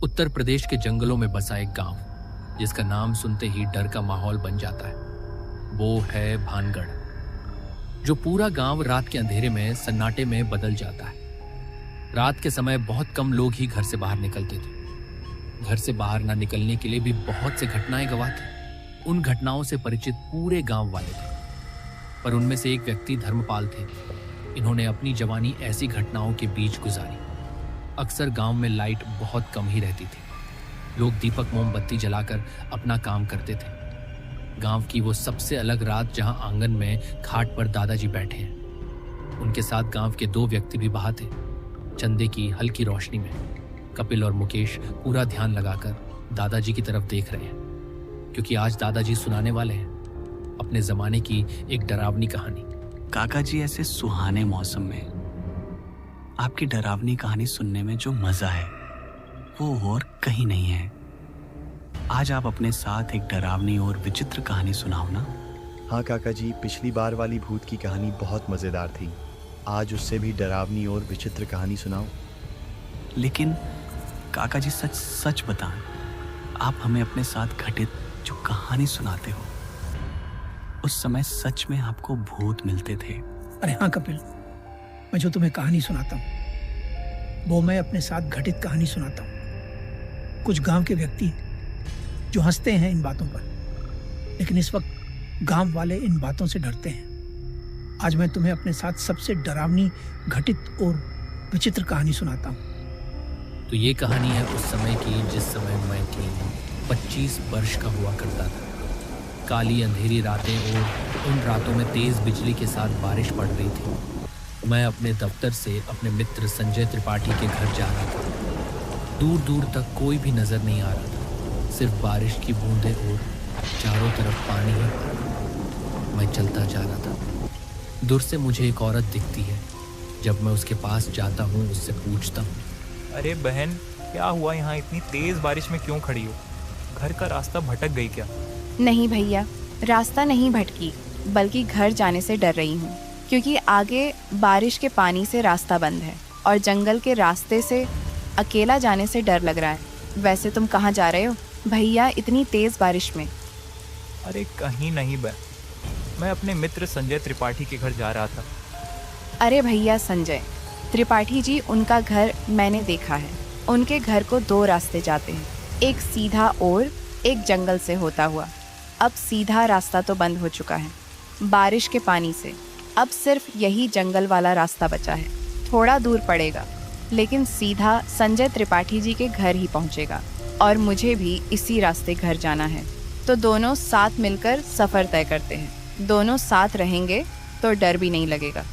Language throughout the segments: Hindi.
उत्तर प्रदेश के जंगलों में बसा एक गांव जिसका नाम सुनते ही डर का माहौल बन जाता है। वो है भानगढ़, जो पूरा गांव रात के अंधेरे में सन्नाटे में बदल जाता है। रात के समय बहुत कम लोग ही घर से बाहर निकलते थे। घर से बाहर ना निकलने के लिए भी बहुत से घटनाएं गवाह थे। उन घटनाओं से परिचित पूरे गांव वाले थे, पर उनमें से एक व्यक्ति धर्मपाल थे। इन्होंने अपनी जवानी ऐसी घटनाओं के बीच गुजारी। अक्सर गांव में लाइट बहुत कम ही रहती थी। लोग दीपक मोमबत्ती जलाकर अपना काम करते थे। गांव की वो सबसे अलग रात जहां आंगन में खाट पर दादाजी बैठे हैं। उनके साथ गांव के 2 व्यक्ति भी वहां थे। चंदे की हल्की रोशनी में कपिल और मुकेश पूरा ध्यान लगाकर दादाजी की तरफ देख रहे हैं, क्योंकि आज दादाजी सुनाने वाले हैं अपने जमाने की एक डरावनी कहानी। काका जी, ऐसे सुहाने मौसम में आपकी डरावनी कहानी सुनने में जो मजा है वो और कहीं नहीं है। आज आप अपने साथ एक डरावनी और विचित्र कहानी सुनाओ ना। हाँ काका जी, पिछली बार वाली भूत की कहानी बहुत मज़ेदार थी। आज उससे भी डरावनी और विचित्र कहानी सुनाओ। लेकिन काका जी, सच सच बताएं, आप हमें अपने साथ घटित जो कहानी सुनाते हो उस समय सच में आपको भूत मिलते थे? अरे हाँ कपिल, मैं जो तुम्हें कहानी सुनाता हूँ वो मैं अपने साथ घटित कहानी सुनाता हूँ। कुछ गांव के व्यक्ति जो हंसते हैं इन बातों पर, लेकिन इस वक्त गांव वाले इन बातों से डरते हैं। आज मैं तुम्हें अपने साथ सबसे डरावनी, घटित और विचित्र कहानी सुनाता हूँ। तो ये कहानी है उस समय की जिस समय मैं 25 वर्ष का हुआ करता था। काली अंधेरी रातें और उन रातों में तेज बिजली के साथ बारिश पड़ रही थी। मैं अपने दफ्तर से अपने मित्र संजय त्रिपाठी के घर जा रहा था। दूर दूर तक कोई भी नजर नहीं आ रहा था, सिर्फ बारिश की बूंदें और चारों तरफ पानी ही पानी। मैं चलता जा रहा था। दूर से मुझे एक औरत दिखती है। जब मैं उसके पास जाता हूँ, उससे पूछता हूँ, अरे बहन, क्या हुआ? यहाँ इतनी तेज बारिश में क्यों खड़ी हो? घर का रास्ता भटक गई क्या? नहीं भैया, रास्ता नहीं भटकी, बल्कि घर जाने से डर रही हूँ, क्योंकि आगे बारिश के पानी से रास्ता बंद है और जंगल के रास्ते से अकेला जाने से डर लग रहा है। वैसे तुम कहाँ जा रहे हो भैया इतनी तेज बारिश में? अरे कहीं नहीं बहन, मैं अपने मित्र संजय त्रिपाठी के घर जा रहा था। अरे भैया संजय त्रिपाठी जी, उनका घर मैंने देखा है। उनके घर को 2 रास्ते जाते हैं, एक सीधा और एक जंगल से होता हुआ। अब सीधा रास्ता तो बंद हो चुका है बारिश के पानी से। अब सिर्फ यही जंगल वाला रास्ता बचा है। थोड़ा दूर पड़ेगा, लेकिन सीधा संजय त्रिपाठी जी के घर ही पहुंचेगा और मुझे भी इसी रास्ते घर जाना है। तो दोनों साथ मिलकर सफ़र तय करते हैं। दोनों साथ रहेंगे तो डर भी नहीं लगेगा।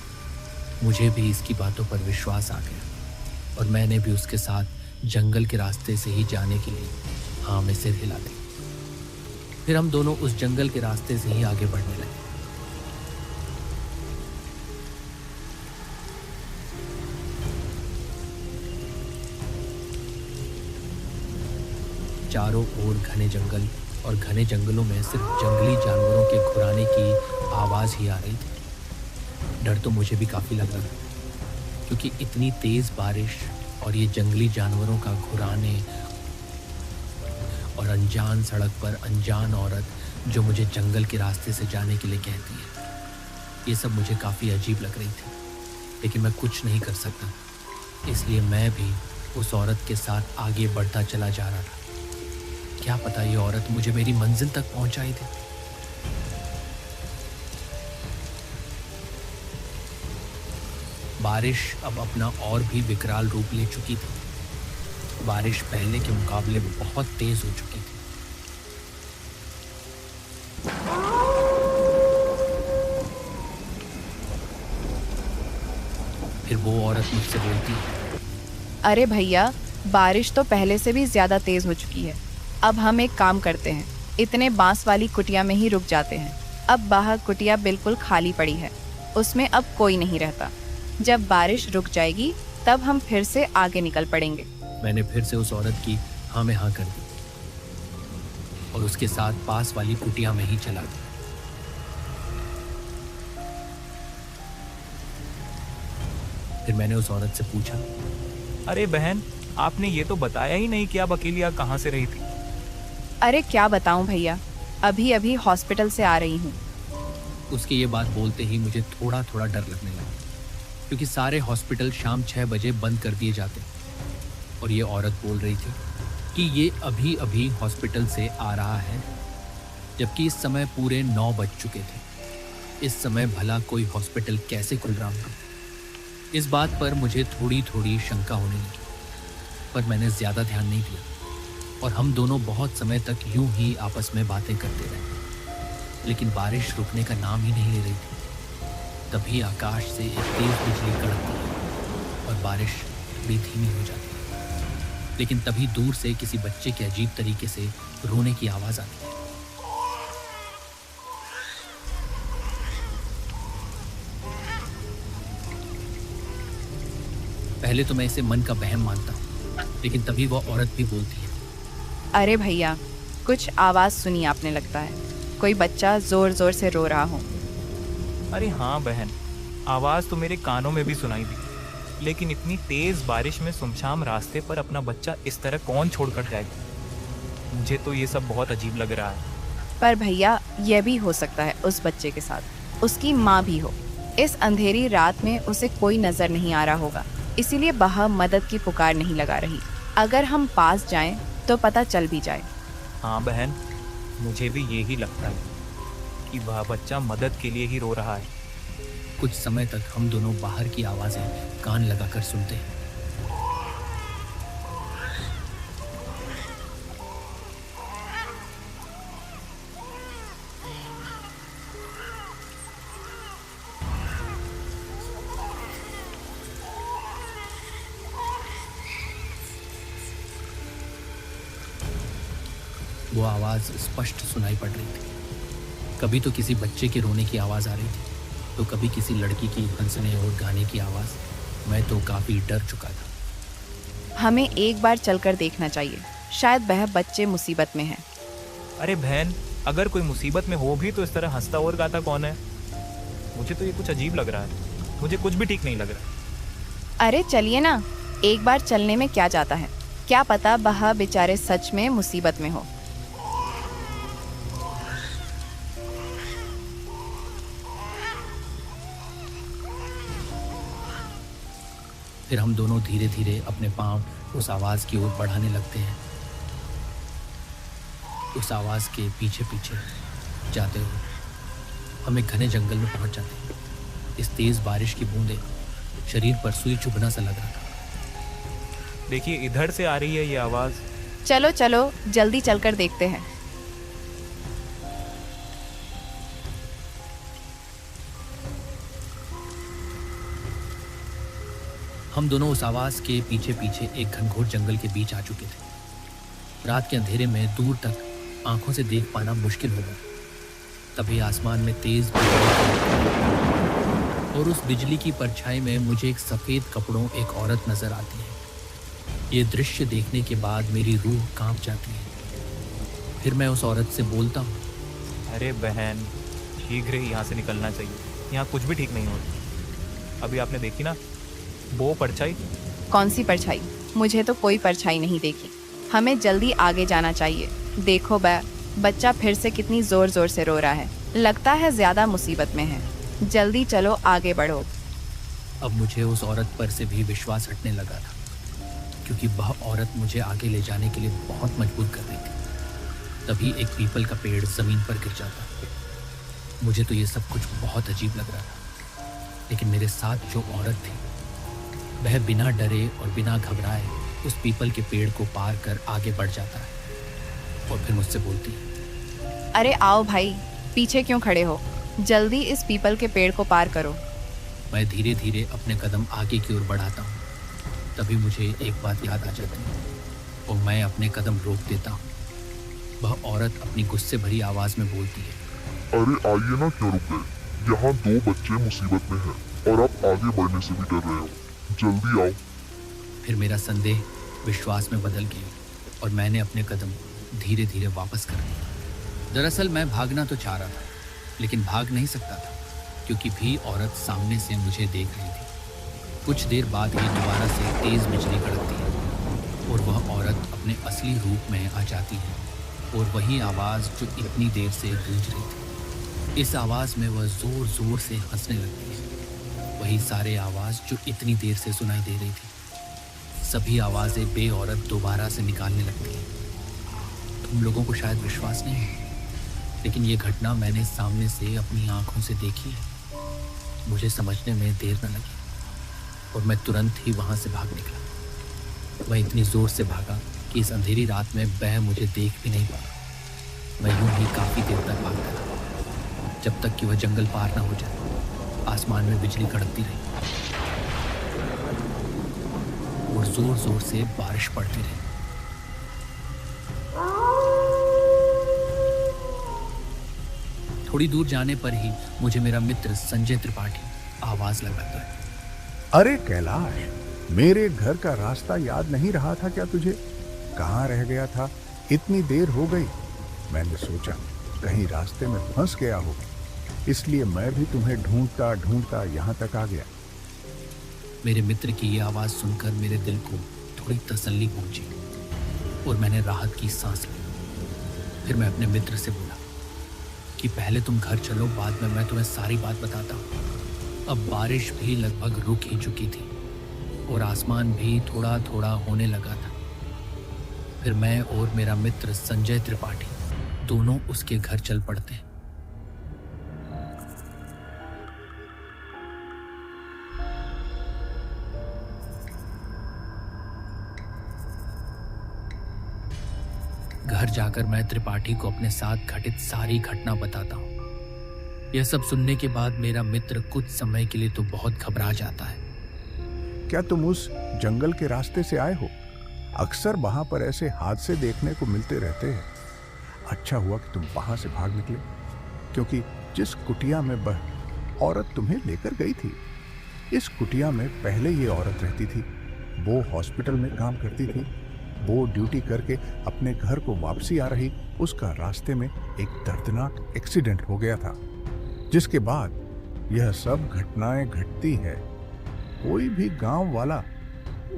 मुझे भी इसकी बातों पर विश्वास आ गया और मैंने भी उसके साथ जंगल के रास्ते से ही जाने के लिए हाँ में सिर हिला दी। फिर हम दोनों उस जंगल के रास्ते से ही आगे बढ़ने लगे। चारों ओर घने जंगल और घने जंगलों में सिर्फ जंगली जानवरों के घुराने की आवाज ही आ रही थी। डर तो मुझे भी काफी लग रहा था, क्योंकि इतनी तेज बारिश और ये जंगली जानवरों का घुराने और अनजान सड़क पर अनजान औरत जो मुझे जंगल के रास्ते से जाने के लिए कहती है, ये सब मुझे काफ़ी अजीब लग रही थी। लेकिन मैं कुछ नहीं कर सकता, इसलिए मैं भी उस औरत के साथ आगे बढ़ता चला जा रहा था। क्या पता ये औरत मुझे मेरी मंजिल तक पहुंचाई दे। बारिश अब अपना और भी विकराल रूप ले चुकी थी। बारिश पहले के मुकाबले बहुत तेज हो चुकी थी। फिर वो औरत मुझसे बोलती है, अरे भैया, बारिश तो पहले से भी ज़्यादा तेज़ हो चुकी है। अब हम एक काम करते हैं, इतने बांस वाली कुटिया में ही रुक जाते हैं। अब बाहर कुटिया बिल्कुल खाली पड़ी है, उसमें अब कोई नहीं रहता। जब बारिश रुक जाएगी तब हम फिर से आगे निकल पड़ेंगे। मैंने फिर से उस औरत की हाँ में हाँ कर दी और उसके साथ पास वाली कुटिया में ही चला गया। फिर मैंने उस औरत से पूछा, अरे बहन, आपने ये तो बताया ही नहीं कि आप अकेली यहाँ कहाँ से रही थी। अरे क्या बताऊं भैया, अभी अभी हॉस्पिटल से आ रही हूँ। उसकी ये बात बोलते ही मुझे थोड़ा थोड़ा डर लगने लगा, क्योंकि सारे हॉस्पिटल शाम 6 बजे बंद कर दिए जाते और ये औरत बोल रही थी कि ये अभी अभी हॉस्पिटल से आ रहा है, जबकि इस समय पूरे 9 बज चुके थे। इस समय भला कोई हॉस्पिटल कैसे खुल रहा होगा? इस बात पर मुझे थोड़ी थोड़ी शंका होने लगी, पर मैंने ज़्यादा ध्यान नहीं दिया और हम दोनों बहुत समय तक यूं ही आपस में बातें करते रहे। लेकिन बारिश रुकने का नाम ही नहीं ले रही थी। तभी आकाश से एक तेज बिजली कड़कती है और बारिश थोड़ी धीमी हो जाती है। लेकिन तभी दूर से किसी बच्चे के अजीब तरीके से रोने की आवाज़ आती है। पहले तो मैं इसे मन का वहम मानता हूँ, लेकिन तभी वह औरत भी बोलती है, अरे भैया, कुछ आवाज़ सुनी आपने, लगता है कोई बच्चा ज़ोर ज़ोर से रो रहा हो। अरे हाँ बहन, आवाज़ तो मेरे कानों में भी सुनाई दी, लेकिन इतनी तेज़ बारिश में सुनसान रास्ते पर अपना बच्चा इस तरह कौन छोड़कर जाएगा? मुझे तो ये सब बहुत अजीब लग रहा है। पर भैया, यह भी हो सकता है उस बच्चे के साथ उसकी माँ भी हो। इस अंधेरी रात में उसे कोई नज़र नहीं आ रहा होगा, इसीलिए वह मदद की पुकार नहीं लगा रही। अगर हम पास जाएं तो पता चल भी जाए। हाँ बहन, मुझे भी यही लगता है कि वह बच्चा मदद के लिए ही रो रहा है। कुछ समय तक हम दोनों बाहर की आवाज़ें कान लगाकर सुनते हैं। वो आवाज़ स्पष्ट सुनाई पड़ रही थी। कभी तो किसी बच्चे के रोने की आवाज़ आ रही थी, तो कभी किसी लड़की की हंसने और गाने की आवाज़। मैं तो काफ़ी डर चुका था। हमें एक बार चलकर देखना चाहिए, शायद वह बच्चे मुसीबत में हैं। अरे बहन, अगर कोई मुसीबत में हो भी तो इस तरह हंसता और गाता कौन है? मुझे तो ये कुछ अजीब लग रहा है। मुझे कुछ भी ठीक नहीं लग रहा। अरे चलिए ना, एक बार चलने में क्या जाता है? क्या पता वह बेचारे सच में मुसीबत में हो। फिर हम दोनों धीरे धीरे अपने पांव उस आवाज़ की ओर बढ़ाने लगते हैं। उस आवाज़ के पीछे पीछे जाते हुए हम एक घने जंगल में पहुंच जाते हैं। इस तेज़ बारिश की बूंदें शरीर पर सुई चुभना सा लग रहा था। देखिए, इधर से आ रही है ये आवाज़। चलो चलो, जल्दी चलकर देखते हैं। हम दोनों उस आवाज़ के पीछे पीछे एक घनघोर जंगल के बीच आ चुके थे। रात के अंधेरे में दूर तक आंखों से देख पाना मुश्किल हो गया। तभी आसमान में तेज और उस बिजली की परछाई में मुझे एक सफ़ेद कपड़ों एक औरत नजर आती है। ये दृश्य देखने के बाद मेरी रूह कांप जाती है। फिर मैं उस औरत से बोलता हूँ, अरे बहन, शीघ्र ही यहाँ से निकलना चाहिए। यहाँ कुछ भी ठीक नहीं हो रहा। अभी आपने देखी ना वो परछाई? कौन सी परछाई? मुझे तो कोई परछाई नहीं देखी। हमें जल्दी आगे जाना चाहिए। देखो बच्चा फिर से कितनी जोर जोर से रो रहा है। लगता है ज्यादा मुसीबत में है। जल्दी चलो, आगे बढ़ो। अब मुझे उस औरत पर से भी विश्वास हटने लगा था, क्योंकि वह औरत मुझे आगे ले जाने के लिए बहुत मजबूर कर रही थी। तभी एक पीपल का पेड़ ज़मीन पर गिर जाता। मुझे तो ये सब कुछ बहुत अजीब लग रहा था, लेकिन मेरे साथ जो औरत थी वह बिना डरे और बिना घबराए उस पीपल के पेड़ को पार कर आगे बढ़ जाता है और फिर मुझसे बोलती है, अरे आओ भाई, पीछे क्यों खड़े हो? जल्दी इस पीपल के पेड़ को पार करो। मैं धीरे धीरे अपने कदम आगे की ओर बढ़ाता हूँ। तभी मुझे एक बात याद आ जाती है और मैं अपने कदम रोक देता हूँ। वह औरत अपनी गुस्से भरी आवाज़ में बोलती है, अरे आइए ना, क्यों रुक गए? यहाँ 2 बच्चे मुसीबत में हैं और आप आगे बढ़ने से भी डर रहे हो। जल्दी आओ। फिर मेरा संदेह विश्वास में बदल गया और मैंने अपने कदम धीरे धीरे वापस कर दिए। दरअसल मैं भागना तो चाह रहा था, लेकिन भाग नहीं सकता था, क्योंकि भी औरत सामने से मुझे देख रही थी। कुछ देर बाद ही दोबारा से तेज बिजली कड़कती है और वह औरत अपने असली रूप में आ जाती है और वही आवाज़ जो इतनी देर से गूंज रही थी। इस आवाज़ में वह ज़ोर ज़ोर से हंसने लगती है। वही सारे आवाज़ जो इतनी देर से सुनाई दे रही थी। सभी आवाज़ें बे औरत दोबारा से निकालने लगती हैं। तुम लोगों को शायद विश्वास नहीं है, लेकिन ये घटना मैंने सामने से अपनी आंखों से देखी है। मुझे समझने में देर न लगी और मैं तुरंत ही वहाँ से भाग निकला। वह इतनी ज़ोर से भागा कि इस अंधेरी रात में वह मुझे देख भी नहीं पाया। मैं यूं ही काफ़ी देर तक भागता रहा, जब तक कि वह जंगल पार न हो जाए। आसमान में बिजली कड़कती रही और जोर जोर से बारिश पड़ती रही। थोड़ी दूर जाने पर ही मुझे मेरा मित्र संजय त्रिपाठी आवाज लगाता है। अरे कैलाश, मेरे घर का रास्ता याद नहीं रहा था क्या तुझे? कहाँ रह गया था? इतनी देर हो गई। मैंने सोचा कहीं रास्ते में फंस गया हो, इसलिए मैं भी तुम्हें ढूंढता ढूंढता यहाँ तक आ गया। मेरे मित्र की ये आवाज़ सुनकर मेरे दिल को थोड़ी तसल्ली पहुंची और मैंने राहत की सांस ली। फिर मैं अपने मित्र से बोला कि पहले तुम घर चलो, बाद में मैं तुम्हें सारी बात बताता हूँ। अब बारिश भी लगभग रुक ही चुकी थी और आसमान भी थोड़ा थोड़ा होने लगा था। फिर मैं और मेरा मित्र संजय त्रिपाठी दोनों उसके घर चल पड़ते। घर जाकर मैं त्रिपाठी को अपने साथ घटित सारी घटना बताता हूँ। यह सब सुनने के बाद मेरा मित्र कुछ समय के लिए तो बहुत घबरा जाता है। क्या तुम उस जंगल के रास्ते से आए हो? अक्सर वहां पर ऐसे हादसे देखने को मिलते रहते हैं। अच्छा हुआ कि तुम वहां से भाग निकले, क्योंकि जिस कुटिया में वह औरत तुम्हें लेकर गई थी, इस कुटिया में पहले ये औरत रहती थी। वो हॉस्पिटल में काम करती थी। वो ड्यूटी करके अपने घर को वापसी आ रही, उसका रास्ते में एक दर्दनाक एक्सीडेंट हो गया था, जिसके बाद यह सब घटनाएं घटती है। कोई भी गांव वाला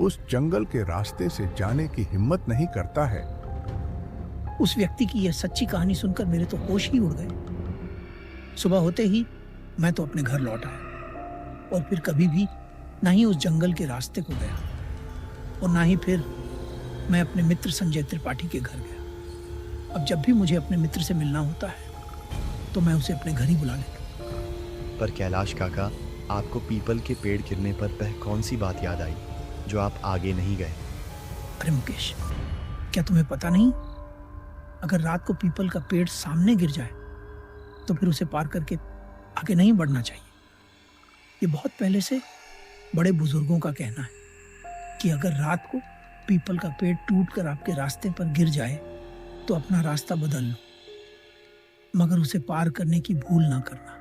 उस जंगल के रास्ते से जाने की हिम्मत नहीं करता है। उस व्यक्ति की यह सच्ची कहानी सुनकर मेरे तो होश ही उड़ गए। सुबह होते ही मैं तो अपने घर लौट आया और फिर कभी भी ना ही उस जंगल के रास्ते को गया और ना ही फिर मैं अपने मित्र संजय त्रिपाठी के घर गया। अब जब भी मुझे अपने मित्र से मिलना होता है तो मैं उसे अपने घर ही बुला लेता हूं। पर कैलाश काका, आपको पीपल के पेड़ गिरने पर वह कौन सी बात याद आई जो आप आगे नहीं गए? अरे मुकेश, क्या तुम्हें पता नहीं, अगर रात को पीपल का पेड़ सामने गिर जाए तो फिर उसे पार करके आगे नहीं बढ़ना चाहिए। ये बहुत पहले से बड़े बुजुर्गों का कहना है कि अगर रात को पीपल का पेड़ टूटकर आपके रास्ते पर गिर जाए तो अपना रास्ता बदल लो, मगर उसे पार करने की भूल ना करना।